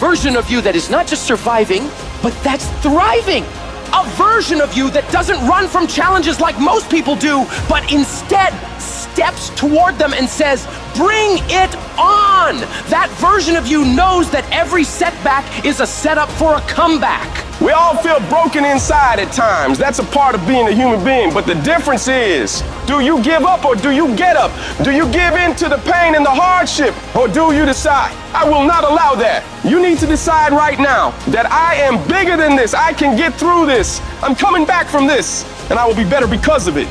Version of you that is not just surviving, but that's thriving. A version of you that doesn't run from challenges like most people do, but instead steps toward them and says, bring it on. That version of you knows that every setback is a setup for a comeback. We all feel broken inside at times. That's a part of being a human being. But the difference is, do you give up or do you get up? Do you give in to the pain and the hardship, or do you decide, I will not allow that? You need to decide right now that I am bigger than this. I can get through this. I'm coming back from this, and I will be better because of it.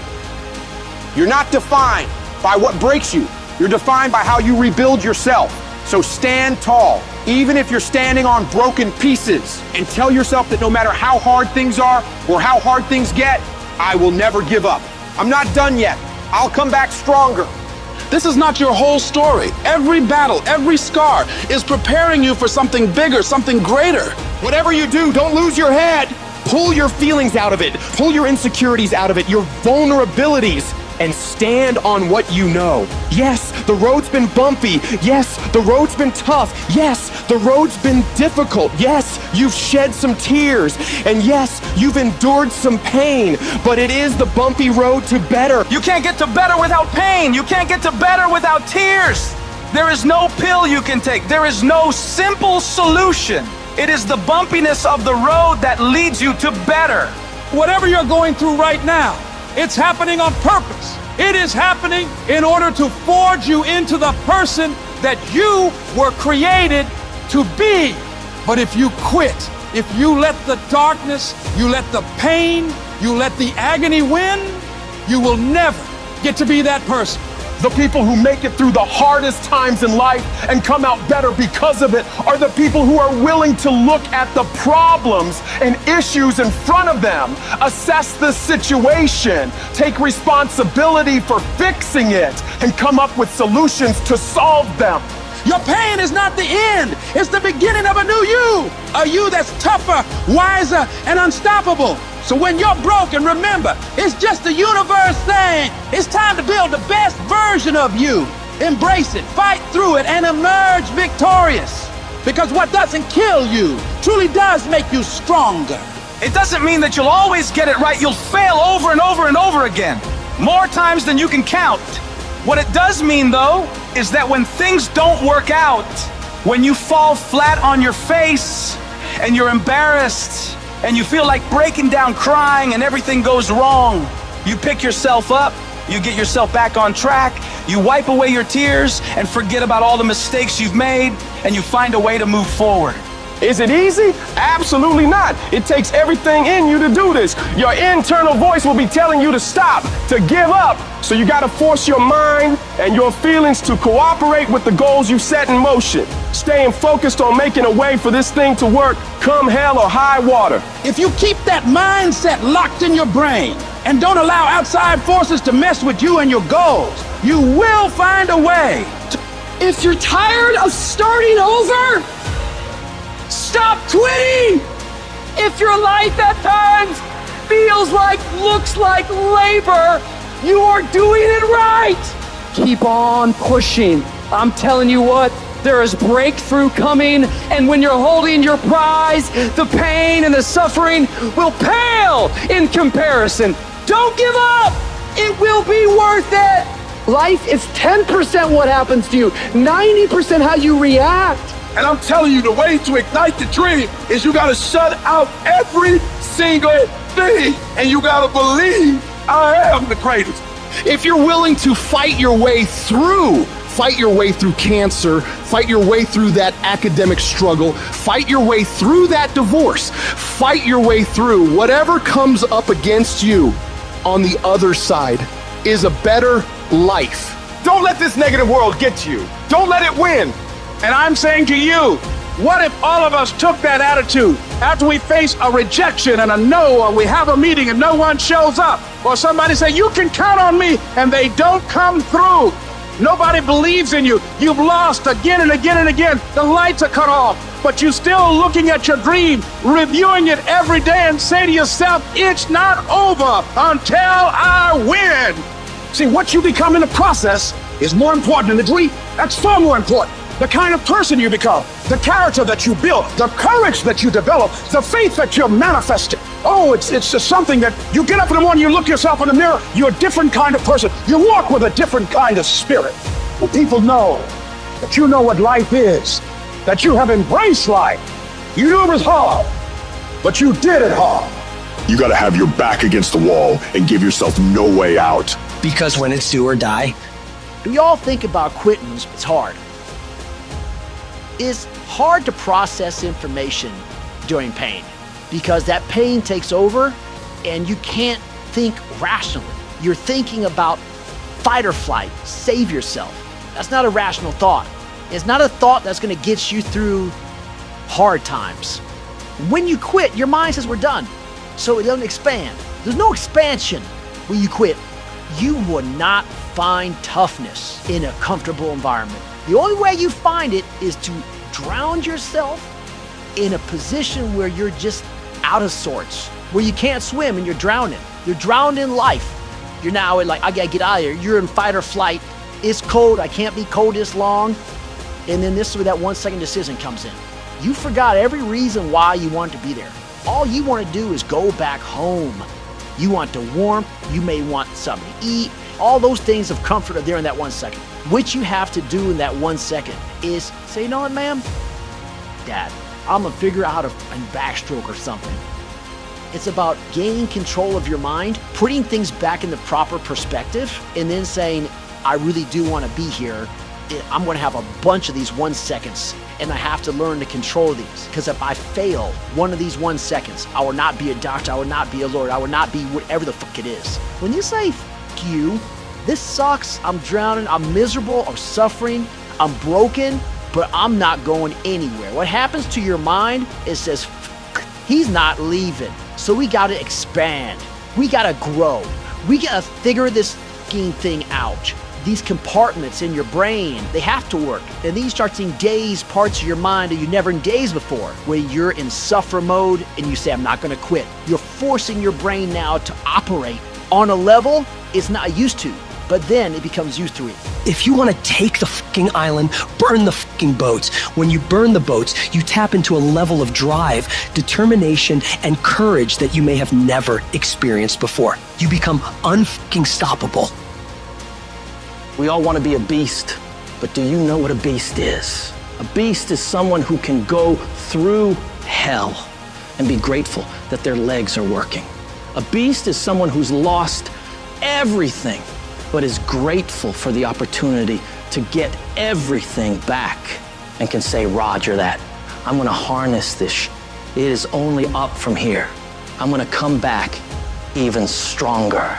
You're not defined by what breaks you. You're defined by how you rebuild yourself. So stand tall, even if you're standing on broken pieces, and tell yourself that no matter how hard things are or how hard things get, I will never give up. I'm not done yet. I'll come back stronger. This is not your whole story. Every battle, every scar is preparing you for something bigger, something greater. Whatever you do, don't lose your head. Pull your feelings out of it. Pull your insecurities out of it, your vulnerabilities, and stand on what you know. Yes, the road's been bumpy. Yes, the road's been tough. Yes, the road's been difficult. Yes, you've shed some tears. And yes, you've endured some pain. But it is the bumpy road to better. You can't get to better without pain. You can't get to better without tears. There is no pill you can take. There is no simple solution. It is the bumpiness of the road that leads you to better. Whatever you're going through right now, it's happening on purpose. It is happening in order to forge you into the person that you were created to be. But if you quit, if you let the darkness, you let the pain, you let the agony win, you will never get to be that person. The people who make it through the hardest times in life and come out better because of it are the people who are willing to look at the problems and issues in front of them, assess the situation, take responsibility for fixing it, and come up with solutions to solve them. Your pain is not the end. It's the beginning of a new you. A you that's tougher, wiser, and unstoppable. So when you're broken, remember, it's just the universe saying, it's time to build the best version of you. Embrace it, fight through it, and emerge victorious. Because what doesn't kill you truly does make you stronger. It doesn't mean that you'll always get it right. You'll fail over and over and over again, more times than you can count. What it does mean, though, is that when things don't work out, when you fall flat on your face and you're embarrassed and you feel like breaking down crying and everything goes wrong, you pick yourself up, you get yourself back on track, you wipe away your tears and forget about all the mistakes you've made, and you find a way to move forward. Is it easy? Absolutely not. It takes everything in you to do this. Your internal voice will be telling you to stop, to give up. So you got to force your mind and your feelings to cooperate with the goals you set in motion. Staying focused on making a way for this thing to work, come hell or high water. If you keep that mindset locked in your brain and don't allow outside forces to mess with you and your goals, you will find a way. If you're tired of starting over, stop quitting! If your life at times feels like, looks like labor, you are doing it right! Keep on pushing. I'm telling you what, there is breakthrough coming, and when you're holding your prize, the pain and the suffering will pale in comparison. Don't give up! It will be worth it! Life is 10% what happens to you, 90% how you react. And I'm telling you, the way to ignite the dream is you gotta shut out every single thing, and you gotta believe I am the greatest. If you're willing to fight your way through cancer, fight your way through that academic struggle, fight your way through that divorce, fight your way through whatever comes up against you, on the other side is a better life. Don't let this negative world get you. Don't let it win. And I'm saying to you, what if all of us took that attitude after we face a rejection and a no, or we have a meeting and no one shows up, or somebody say, you can count on me, and they don't come through. Nobody believes in you. You've lost again and again and again. The lights are cut off, but you're still looking at your dream, reviewing it every day, and say to yourself, it's not over until I win. See, what you become in the process is more important than the dream. That's far more important. the kind of person you become, the character that you build, the courage that you develop, the faith that you're manifesting. Oh, it's just something that you get up in the morning, you look yourself in the mirror, you're a different kind of person. You walk with a different kind of spirit. When people know that you know what life is, that you have embraced life. You knew it was hard, but you did it hard. You gotta have your back against the wall and give yourself no way out. Because when it's do or die, We all think about quitting, it's hard. It's hard to process information during pain because that pain takes over and you can't think rationally. You're thinking about fight or flight, save yourself. That's not a rational thought. It's not a thought that's gonna get you through hard times. When you quit, your mind says we're done, so it doesn't expand. There's no expansion when you quit. You will not find toughness in a comfortable environment. The only way you find it is to drown yourself in a position where you're just out of sorts, where you can't swim and you're drowning. You're drowned in life. You're now like, I gotta get out of here. You're in fight or flight. It's cold, I can't be cold this long. And then this is where that 1 second decision comes in. You forgot every reason why you want to be there. All you want to do is go back home. You want the warmth, you may want something to eat. All those things of comfort are there in that 1 second. What you have to do in that 1 second is say, you know what, ma'am? Dad, I'm gonna figure out a backstroke or something. It's about gaining control of your mind, putting things back in the proper perspective, and then saying, I really do want to be here. I'm going to have a bunch of these 1 seconds, and I have to learn to control these. Because if I fail one of these 1 seconds, I will not be a doctor, I will not be a lawyer, I will not be whatever the fuck it is. When you say, fuck you, this sucks, I'm drowning, I'm miserable, I'm suffering, I'm broken, but I'm not going anywhere. What happens to your mind is says, he's not leaving. So we got to expand. We got to grow. We got to figure this fucking thing out. These compartments in your brain, they have to work. And then you start seeing daze parts of your mind that you never engaged before, where you're in suffer mode and you say, I'm not gonna quit. You're forcing your brain now to operate on a level it's not used to, but then it becomes used to it. if you want to take the fucking island, burn the fucking boats. When you burn the boats, you tap into a level of drive, determination, and courage that you may have never experienced before. You become unfucking stoppable. We all want to be a beast, but do you know what a beast is? A beast is someone who can go through hell and be grateful that their legs are working. A beast is someone who's lost everything, but is grateful for the opportunity to get everything back and can say, Roger that. I'm gonna harness this. It is only up from here. I'm gonna come back even stronger.